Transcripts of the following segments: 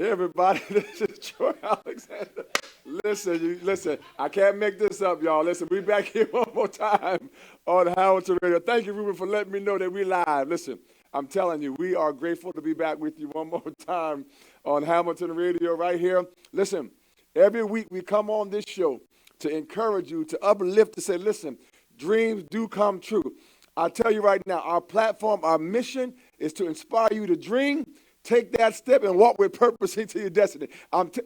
Hey everybody, this is Troy Alexander. Listen, I can't make this up, y'all. Listen, we back here one more time on Hamilton Radio. Thank you, Ruben, for letting me know that we live. Listen, I'm telling you, we are grateful to be back with you one more time on Hamilton Radio right here. Listen, every week we come on this show to encourage you, to uplift, to say, listen, dreams do come true. I tell you right now, our platform, our mission is to inspire you to dream, take that step, and walk with purpose into your destiny.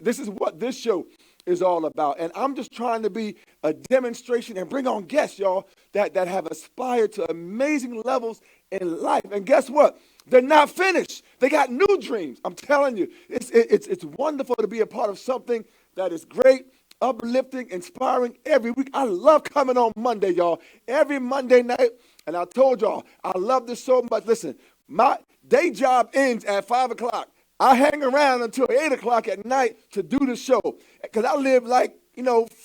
This is what this show is all about. And I'm just trying to be a demonstration and bring on guests, y'all, that have aspired to amazing levels in life. And guess what? They're not finished. They got new dreams. I'm telling you, it's wonderful to be a part of something that is great, uplifting, inspiring every week. I love coming on Monday, y'all. Every Monday night. And I told y'all, I love this so much. Listen, my day job ends at 5 o'clock. I hang around until 8 o'clock at night to do the show because I live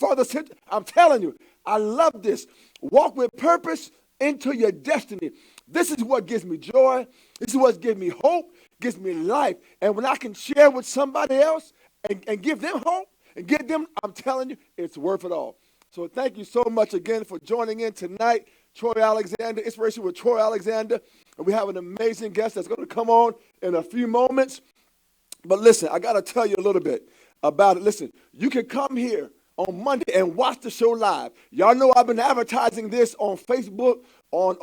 further central. I'm telling you, I love this. Walk with purpose into your destiny. This is what gives me joy. This is what gives me hope, gives me life. And when I can share with somebody else and give them hope and get them, I'm telling you, it's worth it all. So thank you so much again for joining in tonight. Troy Alexander, Inspiration with Troy Alexander. And we have an amazing guest that's going to come on in a few moments. But listen, I got to tell you a little bit about it. Listen, you can come here on Monday and watch the show live. Y'all know I've been advertising this on Facebook, on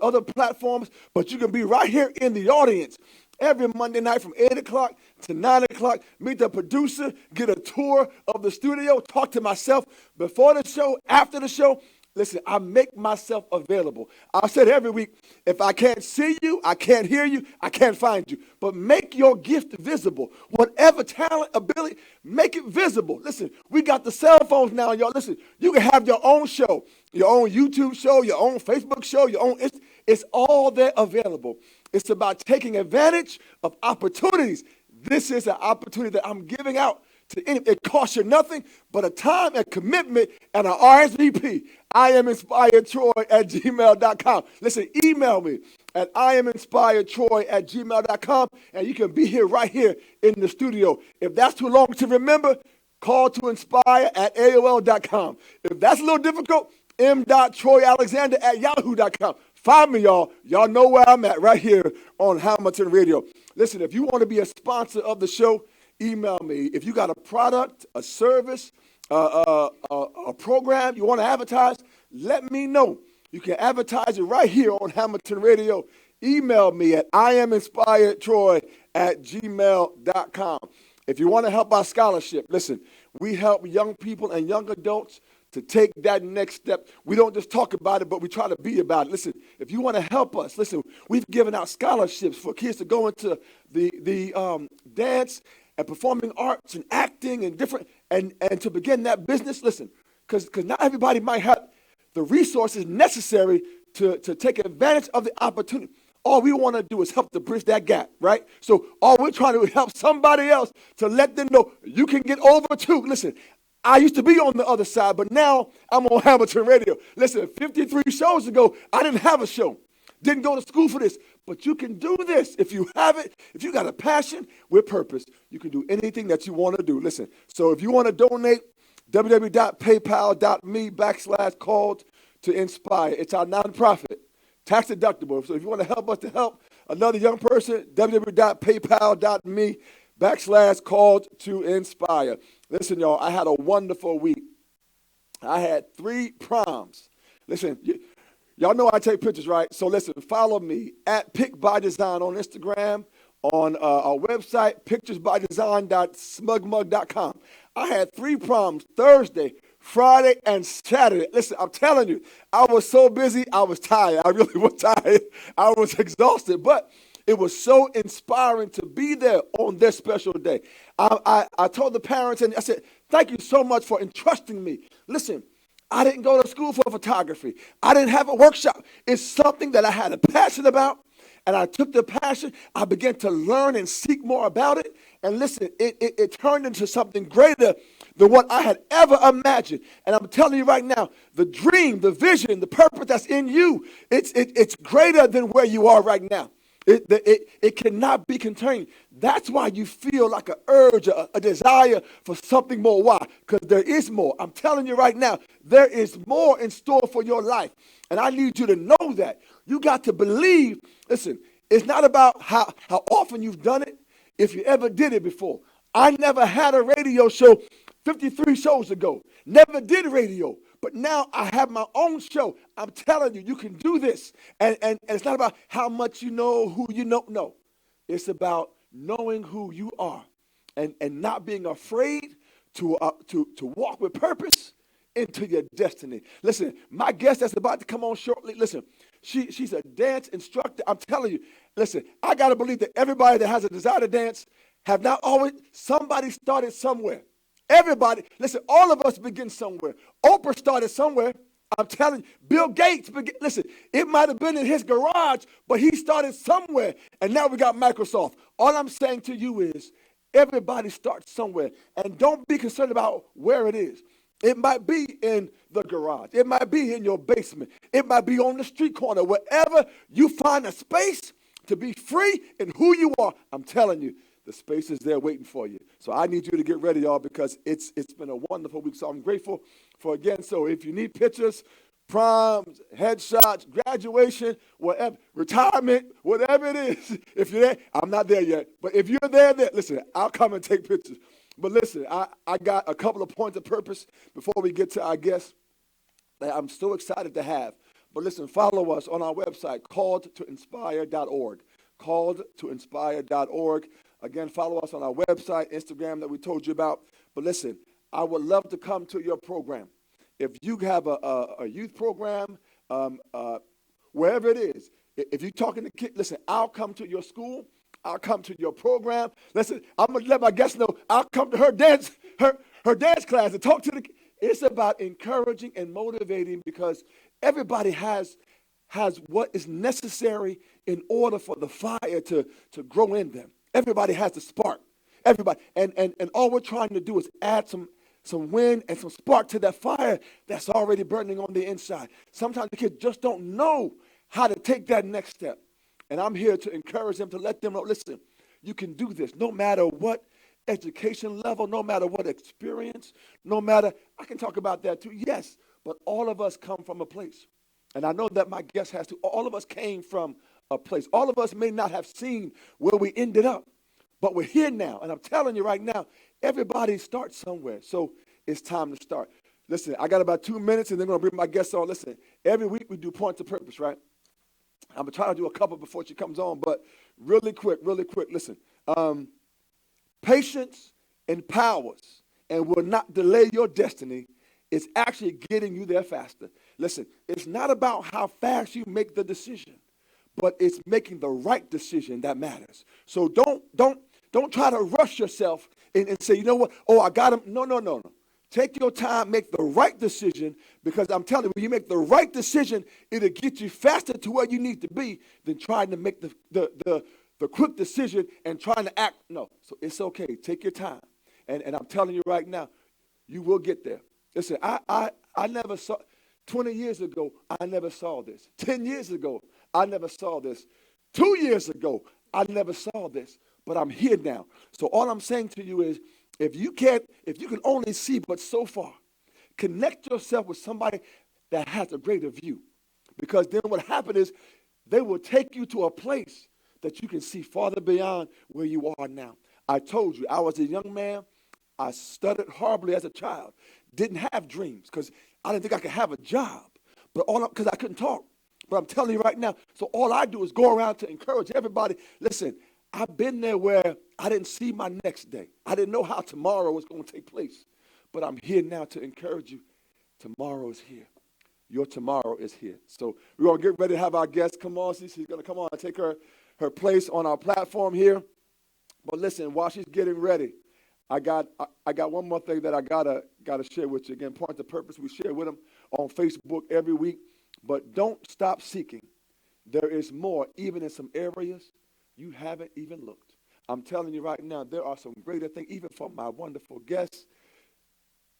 other platforms, but you can be right here in the audience every Monday night from 8 o'clock to 9 o'clock. Meet the producer, get a tour of the studio, talk to myself before the show, after the show. Listen, I make myself available. I said every week, if I can't see you, I can't hear you, I can't find you. But make your gift visible. Whatever talent, ability, make it visible. Listen, we got the cell phones now, y'all. Listen, you can have your own show, your own YouTube show, your own Facebook show, your own. It's all there available. It's about taking advantage of opportunities. This is an opportunity that I'm giving out. It costs you nothing but a time and commitment and an RSVP. I am inspiredtroy@gmail.com. Listen, email me at IamInspiredTroy@gmail.com, and you can be here right here in the studio. If that's too long to remember, call to inspire@AOL.com. If that's a little difficult, m.troyalexander@yahoo.com. Find me, y'all. Y'all know where I'm at right here on Hamilton Radio. Listen, if you want to be a sponsor of the show, email me. If you got a product, a service, a program you want to advertise, let me know. You can advertise it right here on Hamilton Radio. Email me at IamInspiredTroy@gmail.com. If you want to help our scholarship, listen, we help young people and young adults to take that next step. We don't just talk about it, but we try to be about it. Listen, if you want to help us, listen, we've given out scholarships for kids to go into the dance and performing arts and acting and different, and to begin that business. Listen, because not everybody might have the resources necessary to take advantage of the opportunity. All we want to do is help to bridge that gap, right? So all we're trying to do is help somebody else to let them know you can get over too. Listen, I used to be on the other side, but now I'm on Hamilton Radio. Listen, 53 shows ago, I didn't have a show. Didn't go to school for this. But you can do this if you have it. If you got a passion with purpose, you can do anything that you want to do. Listen, so if you want to donate, www.paypal.me/called to inspire. It's our nonprofit, tax deductible. So if you want to help us to help another young person, www.paypal.me/called to inspire. Listen, y'all, I had a wonderful week. I had 3 proms. Listen, y'all know I take pictures, right? So listen, follow me at Pick by Design on Instagram, on our website, picturesbydesign.smugmug.com. I had 3 proms Thursday, Friday, and Saturday. Listen, I'm telling you, I was so busy, I was tired. I really was tired. I was exhausted, but it was so inspiring to be there on this special day. I told the parents, and I said, thank you so much for entrusting me. Listen, I didn't go to school for photography. I didn't have a workshop. It's something that I had a passion about, and I took the passion. I began to learn and seek more about it. And listen, it turned into something greater than what I had ever imagined. And I'm telling you right now, the dream, the vision, the purpose that's in you, it's greater than where you are right now. It cannot be contained. That's why you feel like an urge, a desire for something more. Why? Because there is more. I'm telling you right now, there is more in store for your life. And I need you to know that. You got to believe. Listen, it's not about how often you've done it, if you ever did it before. I never had a radio show 53 shows ago. Never did radio. But now I have my own show. I'm telling you, you can do this. And it's not about how much you know, who you know. No. It's about knowing who you are and not being afraid to walk with purpose into your destiny. Listen, my guest that's about to come on shortly, listen, she's a dance instructor. I'm telling you, listen, I got to believe that everybody that has a desire to dance have not always, somebody started somewhere. Everybody, listen, all of us begin somewhere. Oprah started somewhere. I'm telling you, Bill Gates, listen, it might have been in his garage, but he started somewhere. And now we got Microsoft. All I'm saying to you is everybody starts somewhere. And don't be concerned about where it is. It might be in the garage. It might be in your basement. It might be on the street corner. Wherever you find a space to be free in who you are, I'm telling you, the space is there waiting for you. So I need you to get ready, y'all, because it's been a wonderful week. So I'm grateful for, again, so if you need pictures, proms, headshots, graduation, whatever, retirement, whatever it is, if you're there, I'm not there yet. But if you're there, listen, I'll come and take pictures. But listen, I got a couple of points of purpose before we get to our guests that I'm so excited to have. But listen, follow us on our website, calledtoinspire.org, calledtoinspire.org. Again, follow us on our website, Instagram that we told you about. But listen, I would love to come to your program. If you have a youth program, wherever it is, if you're talking to kids, listen, I'll come to your school. I'll come to your program. Listen, I'm going to let my guests know I'll come to her dance class and talk to the kids. It's about encouraging and motivating because everybody has what is necessary in order for the fire to grow in them. Everybody has the spark. Everybody. And all we're trying to do is add some wind and some spark to that fire that's already burning on the inside. Sometimes the kids just don't know how to take that next step. And I'm here to encourage them, to let them know, listen, you can do this no matter what education level, no matter what experience, no matter, I can talk about that too, yes, but all of us come from a place. And I know that my guest has to, all of us came from a place. All of us may not have seen where we ended up, but we're here now. And I'm telling you right now, everybody starts somewhere. So it's time to start. Listen, I got about 2 minutes and they're going to bring my guests on. Listen, every week we do points of purpose, right? I'm going to try to do a couple before she comes on, but really quick, listen. Patience empowers and will not delay your destiny. It's actually getting you there faster. Listen, it's not about how fast you make the decision, but it's making the right decision that matters. So don't try to rush yourself and say, you know what? Oh, I got him. No. Take your time, make the right decision, because I'm telling you, when you make the right decision, it'll get you faster to where you need to be than trying to make the quick decision and trying to act. No, so it's okay. Take your time. And I'm telling you right now, you will get there. Listen, I never saw, 20 years ago, I never saw this. 10 years ago, I never saw this. 2 years ago, I never saw this. But I'm here now. So all I'm saying to you is, if you can only see but so far, connect yourself with somebody that has a greater view. Because then what happens is they will take you to a place that you can see farther beyond where you are now. I told you, I was a young man. I stuttered horribly as a child. Didn't have dreams because I didn't think I could have a job. But because I couldn't talk. But I'm telling you right now, so all I do is go around to encourage everybody. Listen, I've been there where I didn't see my next day. I didn't know how tomorrow was going to take place. But I'm here now to encourage you. Tomorrow is here. Your tomorrow is here. So we're going to get ready to have our guest come on. She's going to come on and take her place on our platform here. But listen, while she's getting ready, I got one more thing that I gotta share with you. Again, Point of Purpose, we share with them on Facebook every week. But don't stop seeking. There is more, even in some areas you haven't even looked. I'm telling you right now, there are some greater things, even from my wonderful guest,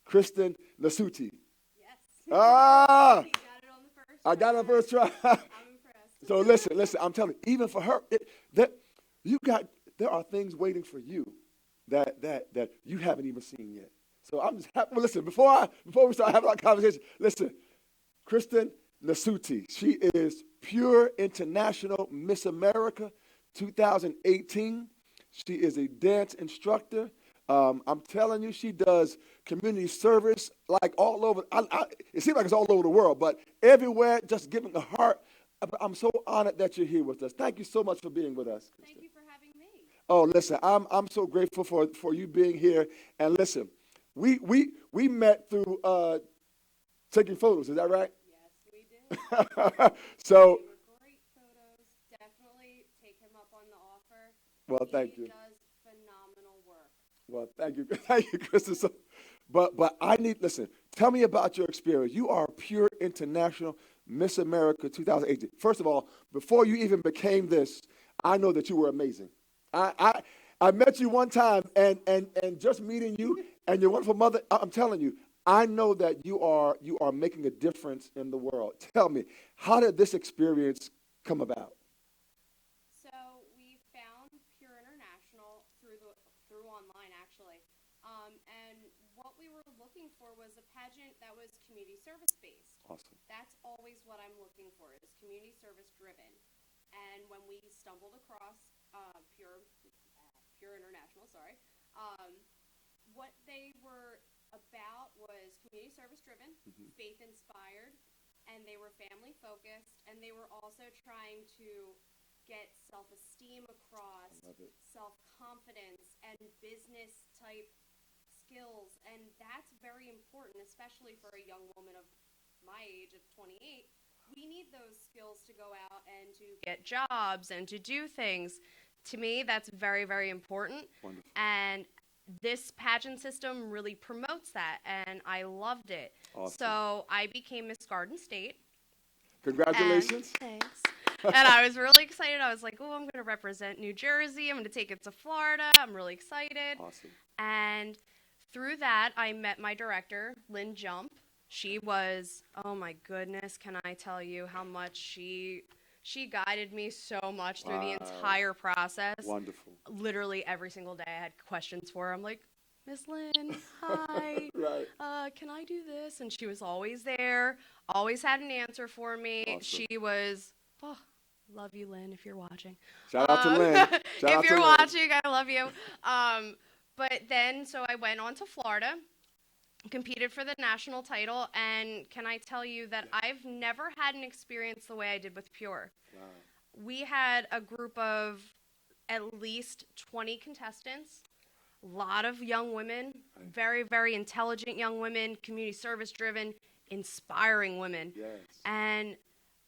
KRISTEN, NASUTI. Yes. Ah! You got it on the first I got it on the first try. I'm impressed. So listen, I'm telling you, even for her, that there are things waiting for you that you haven't even seen yet. So I'm just happy. Well, listen, before we start having our conversation, listen, KRISTEN NASUTI, she is pure international Miss America 2018. She is a dance instructor. I'm telling you, she does community service like all over. It seems like it's all over the world, but everywhere, just giving a heart. I'm so honored that you're here with us. Thank you so much for being with us. Thank you for having me. Oh, listen, I'm so grateful for you being here. And listen, we met through taking photos. Is that right? Yes, we did. So, They were great photos. Definitely take him up on the offer. well, thank you. He does phenomenal work. Well, thank you, thank you, KRISTEN. So, but listen. Tell me about your experience. You are a pure international Miss America 2018. First of all, before you even became this, I know that you were amazing. I met you one time, and just meeting you and your wonderful mother, I'm telling you, I know that you are making a difference in the world. Tell me, how did this experience come about? So we found Pure International through online actually, and what we were looking for was a pageant that was community service based. Awesome. That's always what I'm looking for, is community service driven. And when we stumbled across Pure International, what they were about was community service driven, faith inspired, and they were family focused, and they were also trying to get self-esteem across, self-confidence, and business type skills. And that's very important, especially for a young woman of my age of 28. We need those skills to go out and to get jobs and to do things. To me, that's very, very important. Wonderful. And this pageant system really promotes that, and I loved it. Awesome. So I became Miss Garden State. Congratulations. Thanks. And I was really excited. I was like, oh, I'm going to represent New Jersey. I'm going to take it to Florida. I'm really excited. Awesome. And through that, I met my director, Lynn Jump. She was, oh my goodness, can I tell you how much she guided me so much through the entire process. Wonderful. Literally every single day I had questions for her. I'm like, Miss Lynn, hi. Right. Can I do this? And she was always there, always had an answer for me. Awesome. She was, love you, Lynn, if you're watching. Shout out to Lynn. If you're watching, I love you. But then, so I went on to Florida, competed for the national title, and can I tell you that I've never had an experience the way I did with Pure. Wow. We had a group of at least 20 contestants, a lot of young women, very, very intelligent young women, community service driven, inspiring women. Yes. And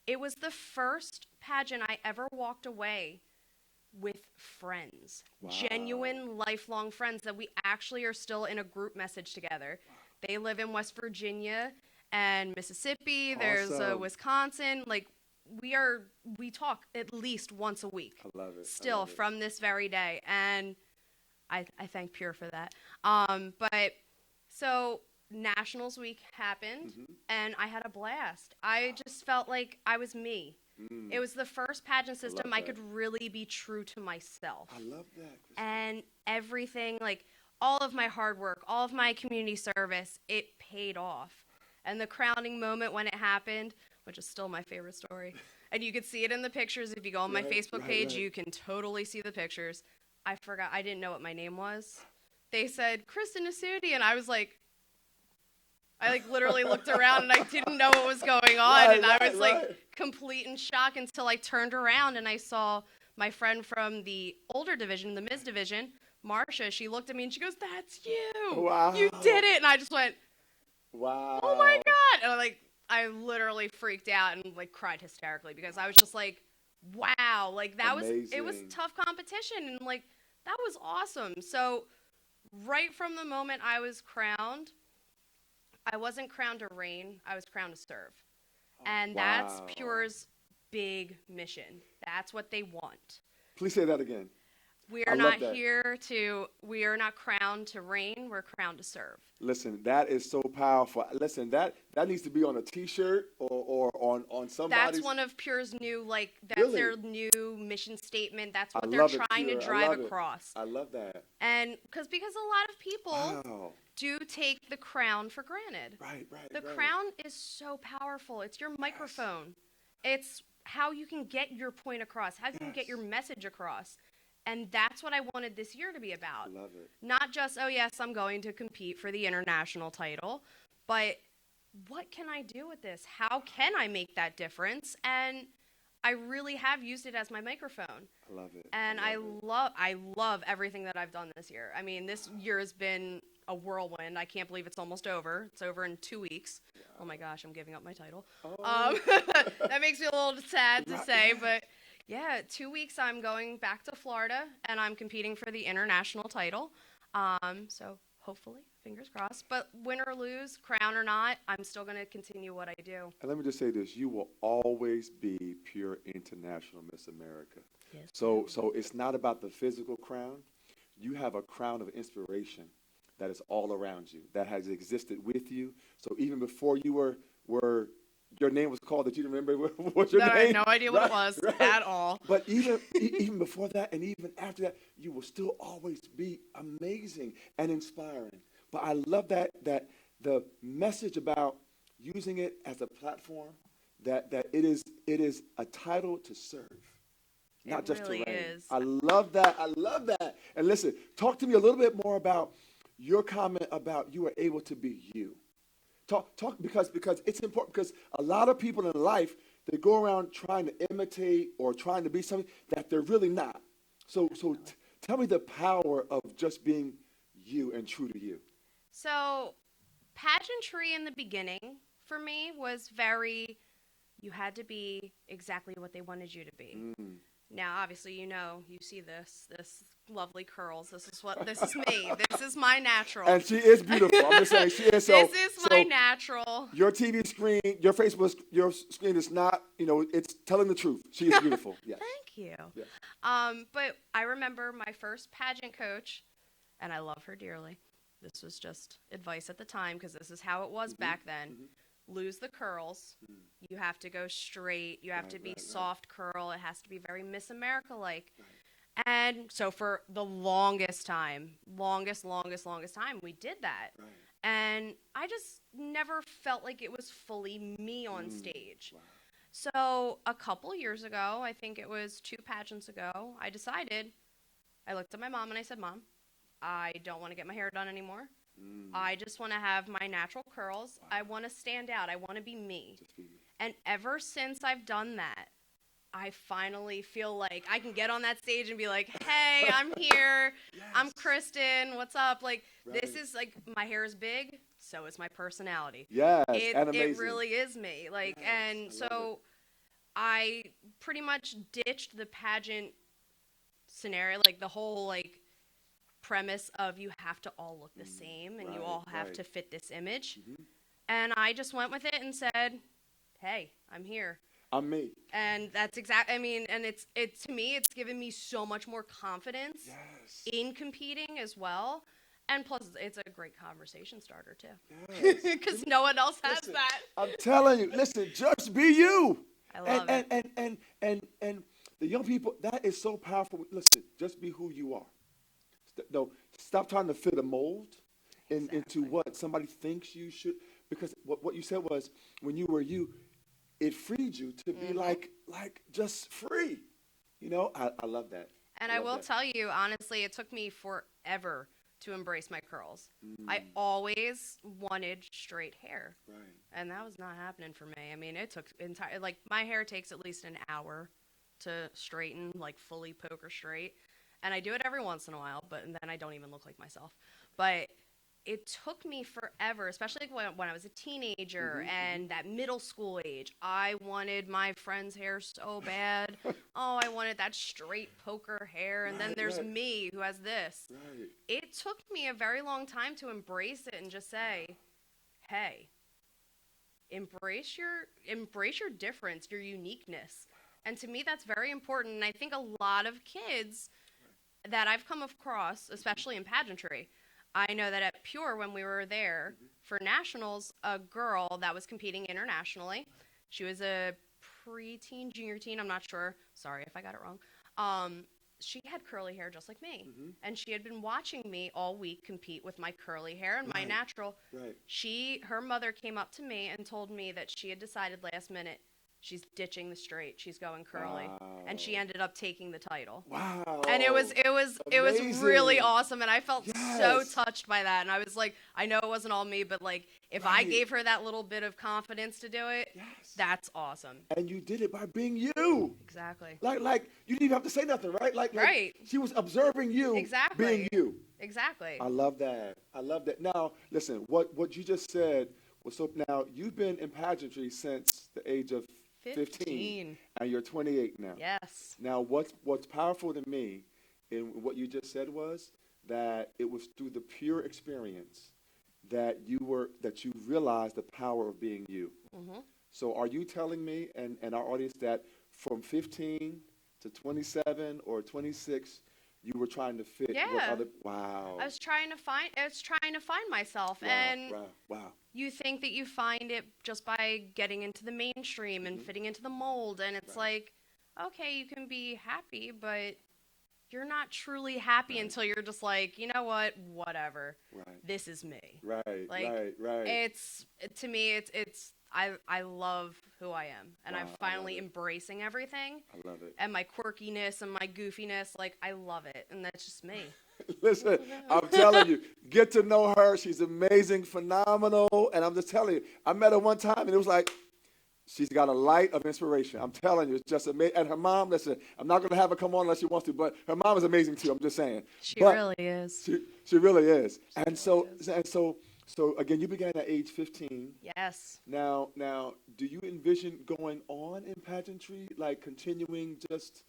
it was the first pageant I ever walked away with friends, genuine lifelong friends that we actually are still in a group message together. They live in West Virginia and Mississippi. Awesome. There's Wisconsin. Like we talk at least once a week. I love it. Still from this very day, and I thank Pure for that. But so Nationals Week happened, and I had a blast. I just felt like I was me. It was the first pageant system I could really be true to myself. I love that, KRISTEN. And everything, like all of my hard work, all of my community service, it paid off. And the crowning moment when it happened, which is still my favorite story, and you can see it in the pictures. If you go on my Facebook page, you can totally see the pictures. I forgot. I didn't know what my name was. They said, KRISTEN NASUTI, and I was like, I literally looked around and I didn't know what was going on, and I was complete in shock until I turned around and I saw my friend from the older division, the Ms. division, Marsha. She looked at me and she goes, "That's you! Wow. You did it!" And I just went, "Wow! Oh my God!" And I literally freaked out and cried hysterically because I was just like, "Wow!" It was tough competition, and that was awesome. So right from the moment I was crowned, I wasn't crowned to reign, I was crowned to serve. And that's Pure's big mission. That's what they want. Please say that again. We I are love not that. here to, we are not crowned to reign, we're crowned to serve. Listen, that is so powerful. Listen, that needs to be on a T-shirt or on That's somebody's. one of Pure's new, like, that's Really, their new mission statement. That's I what they're love it, trying to Pure. I drive love it. across. I love that. And because a lot of people Wow. do take the crown for granted. Right, right, The right. crown is so powerful. It's your microphone. It's how you can get your point across, how you can get your message across. And that's what I wanted this year to be about. Love it. Not just, oh, yes, I'm going to compete for the international title, but what can I do with this? How can I make that difference? And I really have used it as my microphone. I love it. And I love everything that I've done this year. I mean, this year has been a whirlwind. I can't believe it's almost over. It's over in 2 weeks. Oh my gosh, I'm giving up my title. That makes me a little sad to say, but yeah, 2 weeks I'm going back to Florida and I'm competing for the international title. So hopefully, fingers crossed. But win or lose, crown or not, I'm still going to continue what I do. And let me just say this: you will always be Pure International Miss America. Yes. So it's not about the physical crown. You have a crown of inspiration that is all around you, that has existed with you. So even before you were your name was called, that you remember what your name? I had no idea what it was Right. at all. But even before that, and even after that, you will still always be amazing and inspiring. But I love that the message about using it as a platform, that it is a title to serve, not just really to reign. is. I love that. I love that. And listen, talk to me a little bit more about your comment about you are able to be you. Talk because it's important, because a lot of people in life, they go around trying to imitate or trying to be something that they're really not. So tell me the power of just being you and true to you. So, pageantry in the beginning for me was you had to be exactly what they wanted you to be. Now, obviously, you see this lovely curls. This is me. This is my natural. And she is beautiful. I'm just saying, she is. This is my natural. Your TV screen, your Facebook, your screen is not, it's telling the truth. She is beautiful. Yes. Thank you. Yeah. But I remember my first pageant coach, and I love her dearly. This was just advice at the time, because this is how it was back then. Lose the curls. You have to go straight. You have to be soft curl. It has to be very Miss America-like. And so for the longest time, we did that. Right. And I just never felt like it was fully me on stage. Wow. So a couple years ago, I think it was 2 pageants ago, I looked at my mom and I said, Mom, I don't want to get my hair done anymore. I just want to have my natural curls. Wow. I want to stand out. I want to be me. Just be me. And ever since I've done that, I finally feel like I can get on that stage and be like, hey, I'm here. Yes. I'm Kristen. What's up? Like, Right. This is like, my hair is big, so is my personality. Yes, and amazing. It really is me. Like, Yes, and I so I pretty much ditched the pageant scenario, like the whole like premise of you have to all look the same and you all have to fit this image. And I just went with it and said, hey, I'm here. I'm me. And that's and it's to me, it's given me so much more confidence in competing as well. And plus, it's a great conversation starter, too. Because no one else has that. I'm telling you, listen, just be you. I love it. And the young people, that is so powerful. Listen, just be who you are. No, stop trying to fit a mold into what somebody thinks you should. Because what you said was, when you were you, it freed you to be like just free. I love that. And I will tell you, honestly, it took me forever to embrace my curls. I always wanted straight hair. Right. And that was not happening for me. I mean, it took my hair takes at least an hour to straighten, like fully poker straight. And I do it every once in a while, but then I don't even look like myself. But it took me forever, especially when I was a teenager and that middle school age. I wanted my friend's hair so bad. Oh, I wanted that straight poker hair. And then there's me who has this. Right. It took me a very long time to embrace it and just say, hey, embrace your difference, your uniqueness. And to me, that's very important. And I think a lot of kids, that I've come across, especially in pageantry. I know that at Pure, when we were there for nationals, a girl that was competing internationally, she was a preteen, junior teen, I'm not sure. Sorry if I got it wrong. She had curly hair just like me. And she had been watching me all week compete with my curly hair and my natural. Her mother came up to me and told me that she had decided last minute she's ditching the straight. She's going curly. And she ended up taking the title. Wow. And it was Amazing. really awesome, and I felt so Yes. touched by that. And I was like, I know it wasn't all me, but like if I gave her that little bit of confidence to do it, that's awesome. And you did it by being you. Exactly. Like you didn't even have to say nothing, right? Like she was observing you Exactly. being you. Exactly. I love that. I love that. Now, listen, what you just said was so. Now, you've been in pageantry since the age of 15, and you're 28 now. Yes. Now, what's powerful to me in what you just said was that it was through the pure experience that you realized the power of being you. So, are you telling me and our audience that from 15 to 27 or 26, you were trying to fit what other? Wow. I was trying to find myself, and wow. you think that you find it just by getting into the mainstream and fitting into the mold, and it's like, okay, you can be happy, but you're not truly happy until you're just like, you know what, whatever. This is me. Like, it's to me, it's I love who I am, and I'm finally embracing everything. I love it. And my quirkiness and my goofiness, like, I love it, and that's just me. Listen, I'm telling you, get to know her. She's amazing, phenomenal, and I'm just telling you, I met her one time, and it was like, she's got a light of inspiration. I'm telling you, it's just amazing. And her mom, listen, I'm not going to have her come on unless she wants to, but her mom is amazing too. I'm just saying. She really is. She really is. So again, you began at age 15. Yes. Now, do you envision going on in pageantry, like continuing just,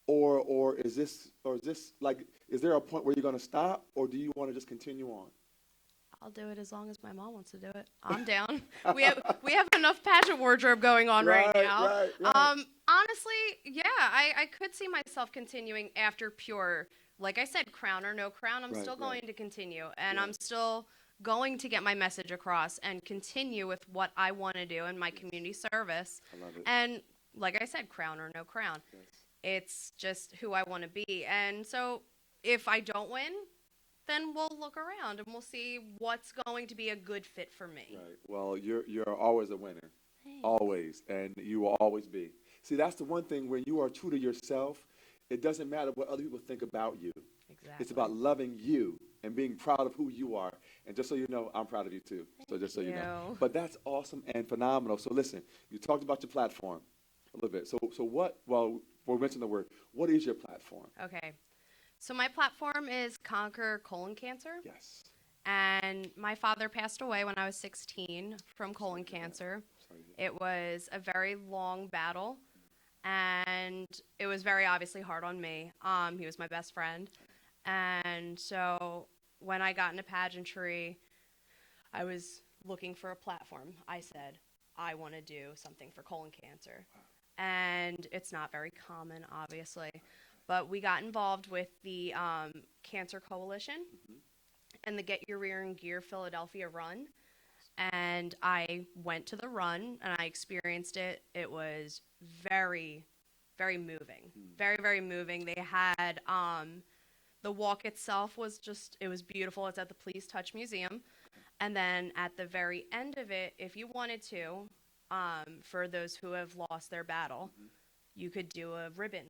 or is this like, is there a point where you're going to stop, or do you want to just continue on? I'll do it as long as my mom wants to do it. I'm down. We have enough pageant wardrobe going on right now. Honestly, yeah, I could see myself continuing after Pure. Like I said, crown or no crown, I'm still going to continue, and I'm still going to get my message across and continue with what I want to do in my community service. I love it. And like I said, crown or no crown, it's just who I want to be. And so if I don't win, then we'll look around and we'll see what's going to be a good fit for me. Right. Well, you're always a winner. Thanks. Always, and you will always be. See, that's the one thing, when you are true to yourself, it doesn't matter what other people think about you. Exactly. It's about loving you and being proud of who you are. And just so you know, I'm proud of you too. So just so you know. But that's awesome and phenomenal. So listen, you talked about your platform a little bit. So what, well, we'll mention the word. What is your platform? Okay. So my platform is Conquer Colon Cancer. Yes. And my father passed away when I was 16 from colon cancer. It was a very long battle, and it was very obviously hard on me. He was my best friend. And so when I got into pageantry, I was looking for a platform. I said, I want to do something for colon cancer. And it's not very common, obviously. But we got involved with the Cancer Coalition and the Get Your Rear in Gear Philadelphia run. And I went to the run, and I experienced it. It was very, very moving. Very, very moving. They had the walk itself was just, it was beautiful. It's at the Please Touch Museum. And then at the very end of it, if you wanted to, for those who have lost their battle, you could do a ribbon.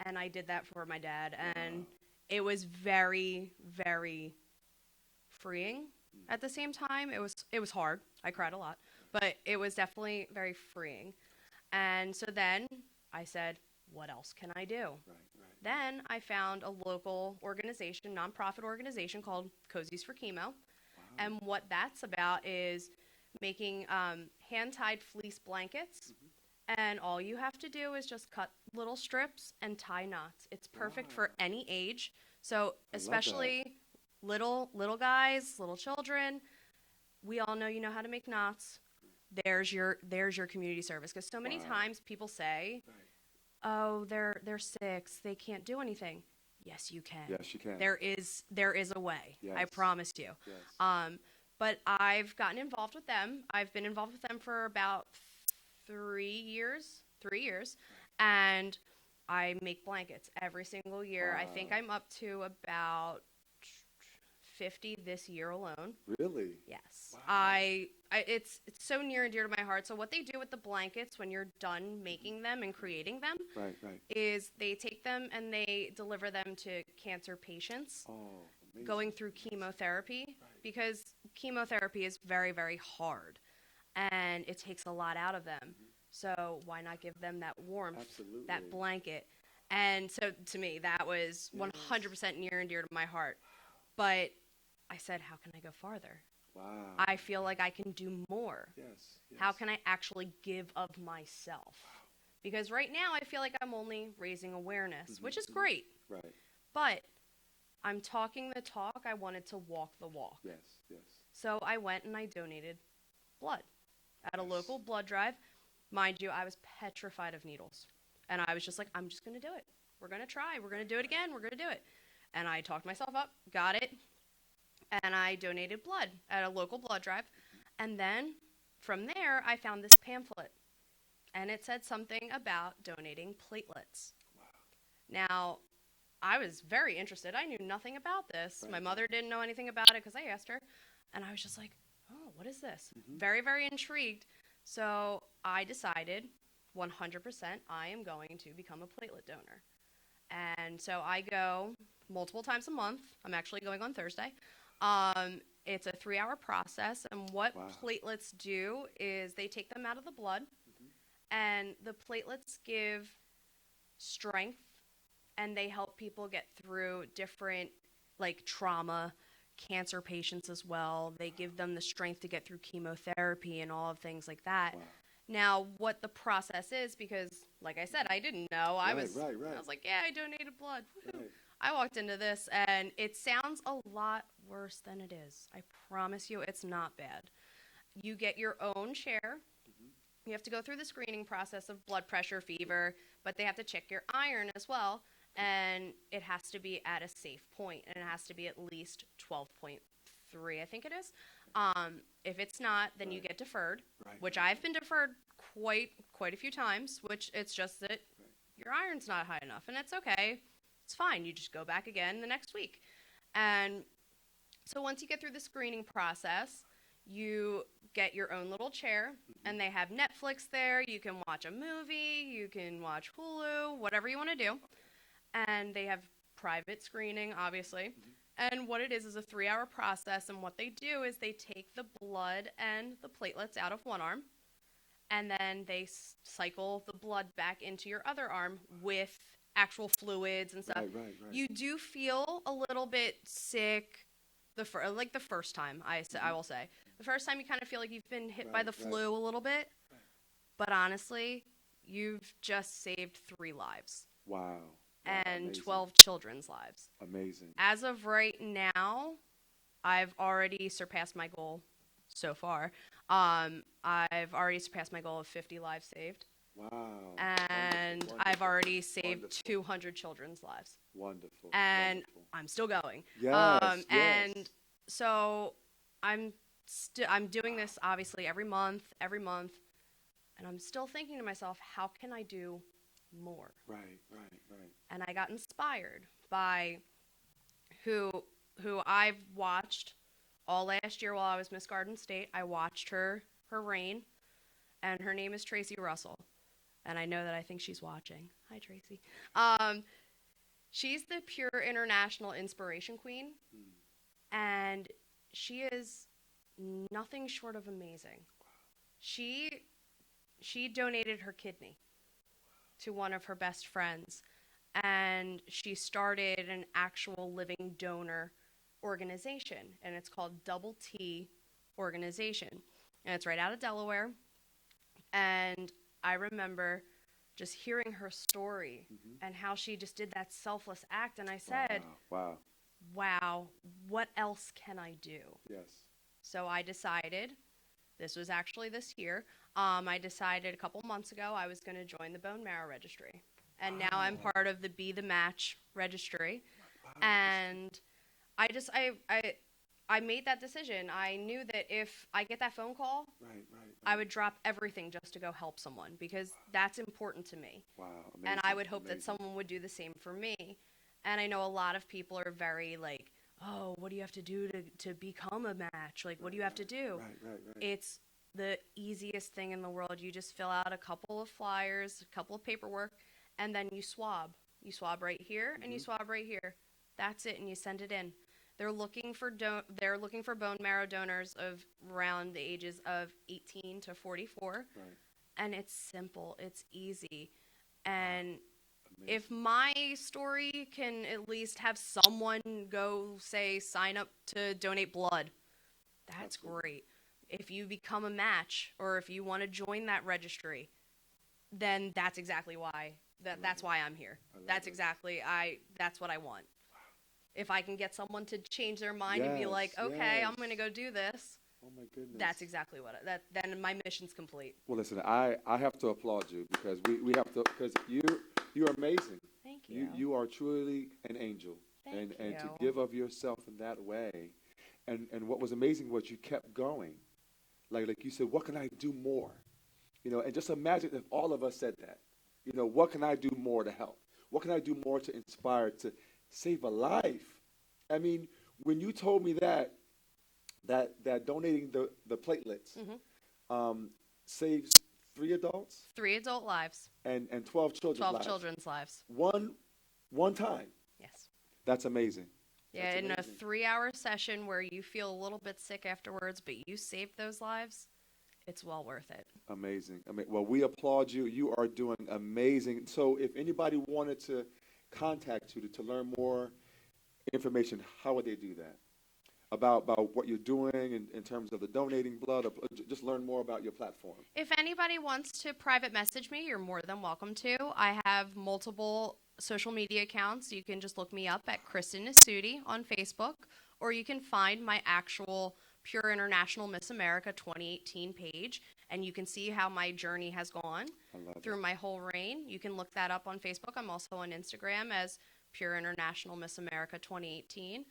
And I did that for my dad, and it was very, very freeing at the same time. It was hard. I cried a lot, but it was definitely very freeing. And so then I said, what else can I do? Then I found a local organization, nonprofit organization called Cozies for Chemo. And what that's about is making hand-tied fleece blankets. And all you have to do is just cut little strips and tie knots. It's perfect for any age. So especially little guys, little children, we all know you know how to make knots. There's your community service. Because so many times people say, oh, they're 6, they can't do anything. Yes, you can. Yes, you can. There is a way. I Yes. promise you. Yes. But I've gotten involved with them. I've been involved with them for about 3 years. 3 years. And I make blankets every single year. I think Wow. I'm up to about 50 this year alone. Really? Yes. Wow. It's so near and dear to my heart. So what they do with the blankets when you're done making them and creating them Right, right. is they take them and they deliver them to cancer patients Oh, amazing. going through chemotherapy, because chemotherapy is very, very hard and it takes a lot out of them. So why not give them that warmth, Absolutely. that blanket? And so to me, that was 100% near and dear to my heart. But I said, how can I go farther? Wow. I feel like I can do more. Yes, yes. How can I actually give of myself? Because right now I feel like I'm only raising awareness, which is great. Right. But I'm talking the talk. I wanted to walk the walk. Yes, yes. So I went and I donated blood at a local blood drive. Mind you, I was petrified of needles. And I was just like, I'm just going to do it. We're going to try. We're going to do it again. We're going to do it. And I talked myself up, got it, and I donated blood at a local blood drive. And then from there, I found this pamphlet. And it said something about donating platelets. Wow. Now, I was very interested. I knew nothing about this. Right. My mother didn't know anything about it because I asked her. And I was just like, oh, what is this? Very, very intrigued. So I decided 100% I am going to become a platelet donor. And so I go multiple times a month. I'm actually going on Thursday. It's a 3-hour process. And what platelets do is they take them out of the blood. And the platelets give strength, and they help people get through different, like, trauma, cancer patients as well. They give them the strength to get through chemotherapy and all of things like that. Wow. Now, what the process is, because, like I said, I didn't know. I was Right. like, yeah, I donated blood. Woo-hoo. Right. I walked into this, and it sounds a lot worse than it is. I promise you, it's not bad. You get your own chair. You have to go through the screening process of blood pressure, fever, but they have to check your iron as well, and it has to be at a safe point, and it has to be at least 12.3, I think it is. If it's not, then you get deferred, which I've been deferred quite a few times, which it's just that your iron's not high enough, and it's okay. It's fine. You just go back again the next week. And so once you get through the screening process, you get your own little chair, and they have Netflix there. You can watch a movie, you can watch Hulu, whatever you want to do. And they have private screening, obviously. And what it is a 3-hour process, and what they do is they take the blood and the platelets out of one arm, and then they cycle the blood back into your other arm with actual fluids and stuff. Right. You do feel a little bit sick the first time, I will say. The first time you kind of feel like you've been hit by the flu a little bit. But honestly, you've just saved 3 lives. Wow. And Amazing. 12 children's lives. Amazing. As of right now, I've already surpassed my goal so far. I've already surpassed my goal of 50 lives saved. Wow. And Wonderful. I've already saved Wonderful. 200 children's lives. Wonderful. And Wonderful. I'm still going. Yes, And so I'm doing this obviously every month, and I'm still thinking to myself, how can I do more? Right. And I got inspired by who I've watched all last year while I was Miss Garden State. I watched her reign, and her name is Tracy Russell. And I know that I think she's watching. Hi, Tracy. She's the pure international inspiration queen, and she is nothing short of amazing. She donated her kidney to one of her best friends, and she started an actual living donor organization, and it's called Double T Organization, and it's right out of Delaware. And I remember just hearing her story and how she just did that selfless act, and I said, wow, what else can I do? Yes. So I decided, this was actually this year, I decided a couple months ago I was going to join the bone marrow registry. And now I'm part of the Be the Match registry. And I just, I made that decision. I knew that if I get that phone call, I would drop everything just to go help someone because that's important to me. Wow, amazing, and I would hope that amazing. someone would do the same for me. And I know a lot of people are very like, oh, what do you have to do to become a match? Like, what do you have to do? Right. It's the easiest thing in the world. You just fill out a couple of flyers, a couple of paperwork, and then you swab. You swab right here and you swab right here. That's it, and you send it in. They're looking for bone marrow donors of around the ages of 18 to 44. Right. And it's simple. It's easy. And Amazing. if my story can at least have someone go, say, sign up to donate blood, that's Absolutely. great. If you become a match or if you want to join that registry, then that's exactly why. That's why I'm here. That's what I want. If I can get someone to change their mind and be like, okay, I'm going to go do this, Oh my goodness. that's exactly then my mission's complete. Well, listen, I have to applaud you because we have to, because you're amazing. Thank you. You are truly an angel. Thank and to you. give of yourself in that way. And what was amazing was you kept going. Like you said, what can I do more? And just imagine if all of us said that. What can I do more to help? What can I do more to inspire, to save a life? I mean, when you told me that donating the platelets saves 3 adults 3 adult lives, and 12 children's 12 lives. children's lives. One time. Yes. That's amazing. Yeah, That's in a amazing. 3-hour session where you feel a little bit sick afterwards, but you saved those lives, it's well worth it. Amazing. Well, we applaud you. You are doing amazing. So if anybody wanted to contact you to learn more information, how would they do that? About what you're doing in terms of the donating blood, or just learn more about your platform. If anybody wants to private message me, you're more than welcome to. I have multiple social media accounts. You can just look me up at KRISTEN NASUTI on Facebook, or you can find my actual Pure International Miss America 2018 page, and you can see how my journey has gone through my whole reign. You can look that up on Facebook. I'm also on Instagram as Pure International Miss America 2018.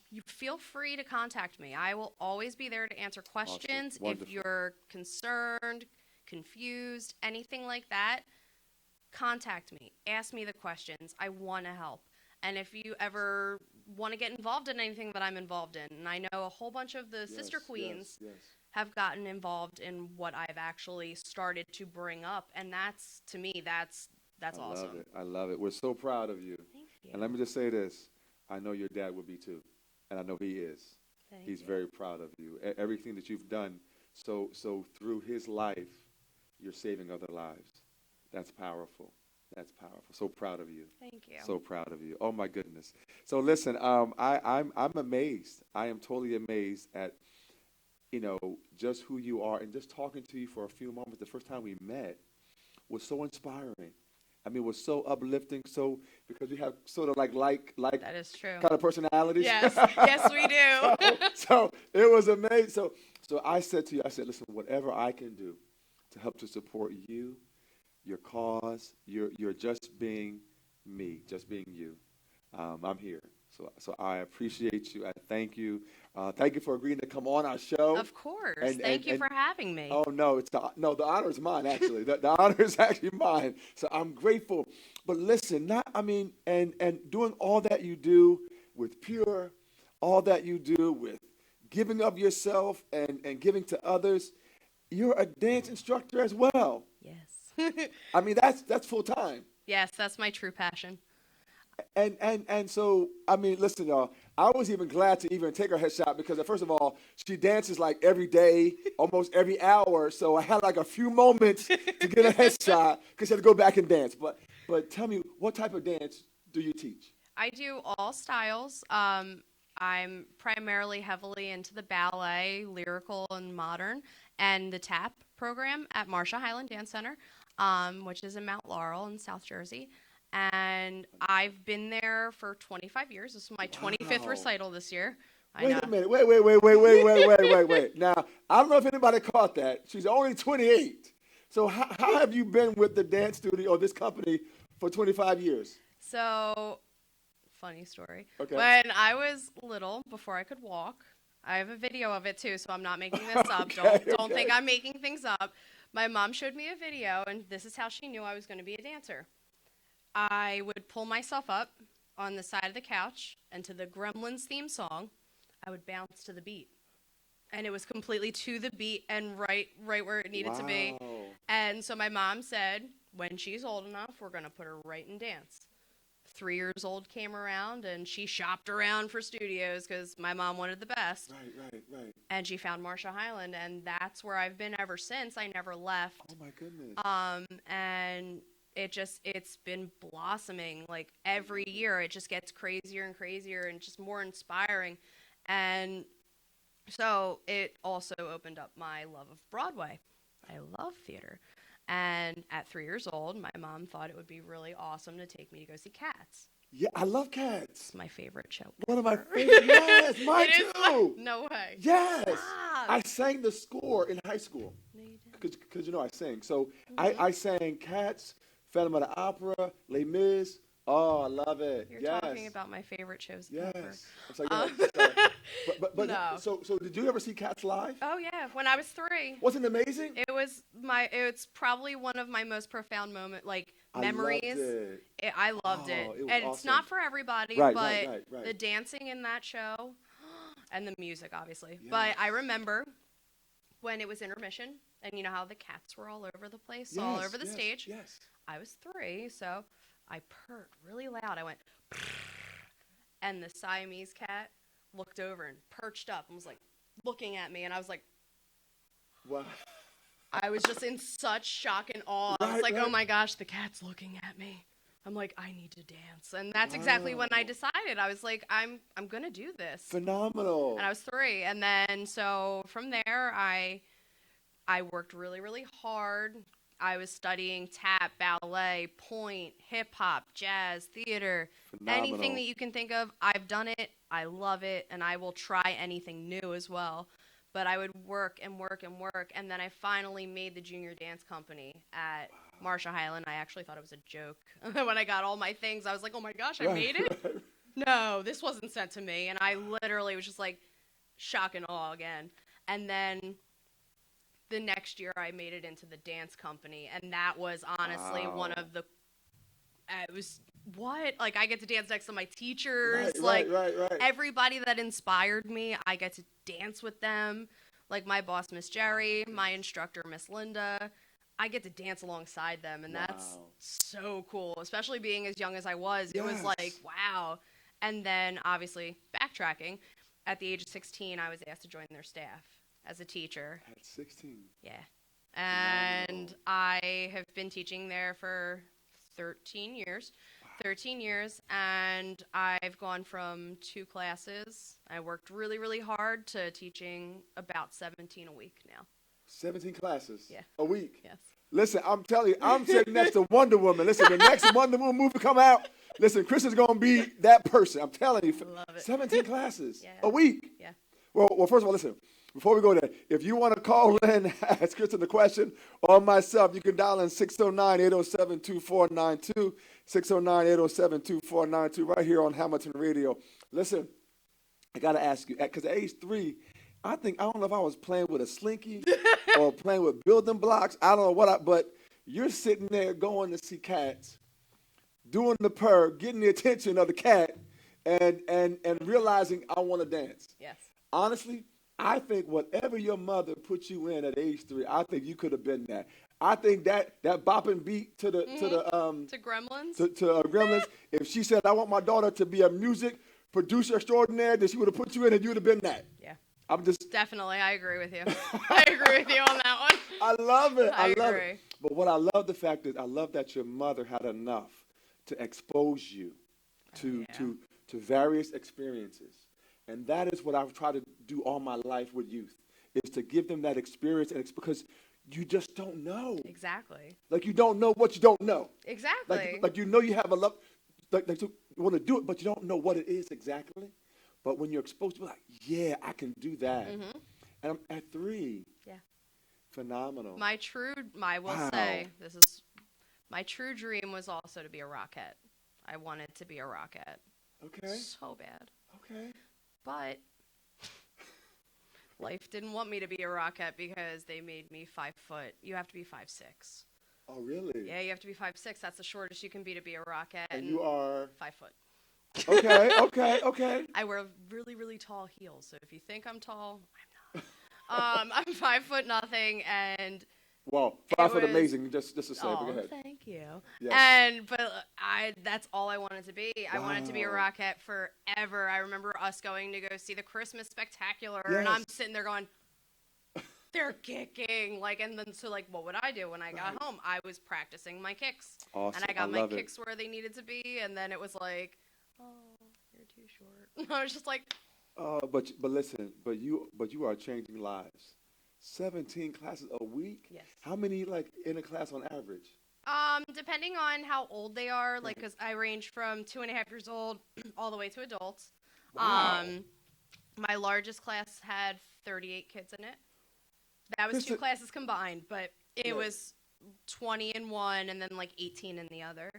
You feel free to contact me. I will always be there to answer questions. Awesome. If you're concerned, confused, anything like that, contact me. Ask me the questions. I want to help. And if you ever want to get involved in anything that I'm involved in, and I know a whole bunch of the sister queens have gotten involved in what I've actually started to bring up, and that's, to me, that's awesome. I love it. We're so proud of you. Thank you. And let me just say this. I know your dad would be too. And I know he is. He's very proud of you. Everything that you've done, so through his life, you're saving other lives. That's powerful. That's powerful. So proud of you. Thank you. So proud of you. Oh my goodness. So listen, I'm amazed. I am totally amazed at, just who you are, and just talking to you for a few moments. The first time we met was so inspiring. It was so uplifting. So because we have sort of like that is true. kind of personalities. Yes, yes, we do. so it was amazing. So I said to you, listen, whatever I can do to help to support you, your cause, you're just being me, just being you. I'm here. So I appreciate you. I thank you. Thank you for agreeing to come on our show. Of course. Thank you for having me. Oh, no, the honor is mine, actually. the honor is actually mine. So I'm grateful. But listen, and doing all that you do with Pure, all that you do with giving of yourself and giving to others, you're a dance instructor as well. Yes. That's full time. Yes, that's my true passion. And so, listen, y'all, I was even glad to even take her headshot because, first of all, she dances like every day, almost every hour. So I had like a few moments to get a headshot because she had to go back and dance. But tell me, what type of dance do you teach? I do all styles. I'm primarily heavily into the ballet, lyrical, and modern, and the tap program at Marcia Highland Dance Center, which is in Mount Laurel in South Jersey. And I've been there for 25 years. This is my 25th recital this year. Wait a minute. Wait. Now, I don't know if anybody caught that. She's only 28. So how have you been with the dance studio or this company for 25 years? So, funny story. Okay. When I was little, before I could walk, I have a video of it too, so I'm not making this up. Okay, Don't okay. think I'm making things up. My mom showed me a video, and this is how she knew I was going to be a dancer. I would pull myself up on the side of the couch, and to the Gremlins theme song, I would bounce to the beat. And it was completely to the beat and right where it needed to be. Wow. And so my mom said, when she's old enough, we're going to put her right in dance. 3 years old came around, and she shopped around for studios because my mom wanted the best. Right. And she found Marsha Highland, and that's where I've been ever since. I never left. Oh my goodness. And it's been blossoming. Like every year, it just gets crazier and crazier and just more inspiring. And so it also opened up my love of Broadway. I love theater. And at 3 years old, my mom thought it would be really awesome to take me to go see Cats. Yeah, I love Cats. It's my favorite show. One of my favorite. Yes, mine It is too. no way. Yes. Stop. I sang the score in high school. No, you didn't. Because I sing. So I sang Cats, Phantom of the Opera, Les Mis. Oh, I love it. You're yes. talking about my favorite shows Yes. ever. I'm sorry, sorry. But No. so did you ever see Cats live? Oh yeah, when I was 3. Wasn't it amazing? It's probably one of my most profound I memories. loved it. I loved it. It was And it's awesome. not for everybody, Right, but right. the dancing in that show and the music, obviously. Yes. But I remember when it was intermission, and you know how the cats were all over the place, all over the stage. Yes. I was 3, so I purred really loud. I went, and the Siamese cat looked over and perched up and was like looking at me, and I was like, Wow. I was just in such shock and awe. I was like, oh my gosh, the cat's looking at me. I'm like, I need to dance. And that's exactly when I decided. I was like, I'm going to do this. Phenomenal. And I was 3. And then so from there, I worked really, really hard. I was studying tap, ballet, point, hip hop, jazz, theater, Phenomenal. anything that you can think of. I've done it. I love it. And I will try anything new as well. But I would work and work and work. And then I finally made the junior dance company at Marsha Highland. I actually thought it was a joke. When I got all my things, I was like, oh my gosh, I made it? Right. No, this wasn't sent to me. And I literally was just like shock and awe again. And then the next year I made it into the dance company. And that was honestly one of the, it was, what? Like, I get to dance next to my teachers. Right. Everybody that inspired me, I get to dance with them. Like my boss, Miss Jerry, my instructor, Miss Linda. I get to dance alongside them, and that's so cool, especially being as young as I was. It was like, wow. And then, obviously, backtracking, at the age of 16, I was asked to join their staff as a teacher. At 16. Yeah. And I have been teaching there for 13 years. 13 years, and I've gone from 2 classes. I worked really, really hard to teaching about 17 a week now. 17 classes. Yeah. A week. Yes. Listen, I'm telling you, I'm sitting next to Wonder Woman. Listen, the next Wonder Woman movie come out. Listen, Chris is gonna be that person. I'm telling you. Love it. 17 classes Yeah. a week. Yeah. Well, first of all, listen. Before we go there, if you want to call in and ask Kristen the question or myself, you can dial in 609-807-2492, 609-807-2492, right here on Hamilton Radio. Listen, I got to ask you, because at age 3, I don't know if I was playing with a slinky or playing with building blocks. I don't know but you're sitting there going to see cats, doing the purr, getting the attention of the cat, and realizing I want to dance. Yes. Honestly, I think whatever your mother put you in at age 3, I think you could have been that. I think that bopping beat to Gremlins. to Gremlins. If she said, "I want my daughter to be a music producer extraordinaire," then she would have put you in, and you would have been that. Yeah. I'm just Definitely, I agree with you. I agree with you on that one. I love it. I love agree. it. But what I love the fact is, I love that your mother had enough to expose you to various experiences. And that is what I've tried to do all my life with youth, is to give them that experience, and it's because you just don't know. Exactly. Like you don't know what you don't know. Exactly. Like you know you have a love, like you want to do it, but you don't know what it is exactly. But when you're exposed to it, like, yeah, I can do that. Mm-hmm. And I'm at 3. Yeah. Phenomenal. My true dream was also to be a Rockette. I wanted to be a rockette. Okay. So bad. Okay. But life didn't want me to be a rockette because they made me 5 foot. You have to be 5'6". Oh, really? Yeah, you have to be 5'6". That's the shortest you can be to be a rockette. And you are 5 foot. okay, okay, okay. I wear really, really tall heels. So if you think I'm tall, I'm not. I'm 5 foot nothing, and Well, 5 foot was, amazing. Just to say, but go ahead. Thank you. Yes. But that's all I wanted to be. I wanted to be a Wow. rockette forever. I remember us going to go see the Christmas Spectacular, and Yes. I'm sitting there going, they're kicking. And then so what would I do when I got home? I was practicing my kicks. Awesome. And I got my love kicks where they needed to be, and then it was like, oh, you're too short. I was just like, but listen, but you are changing lives. 17 classes a week? yes. How many in a class on average? Depending on how old they are, because I range from 2.5 years old all the way to adults. Wow. My largest class had 38 kids in it. That was 2 classes combined, but it was 20 in one and then 18 in the other.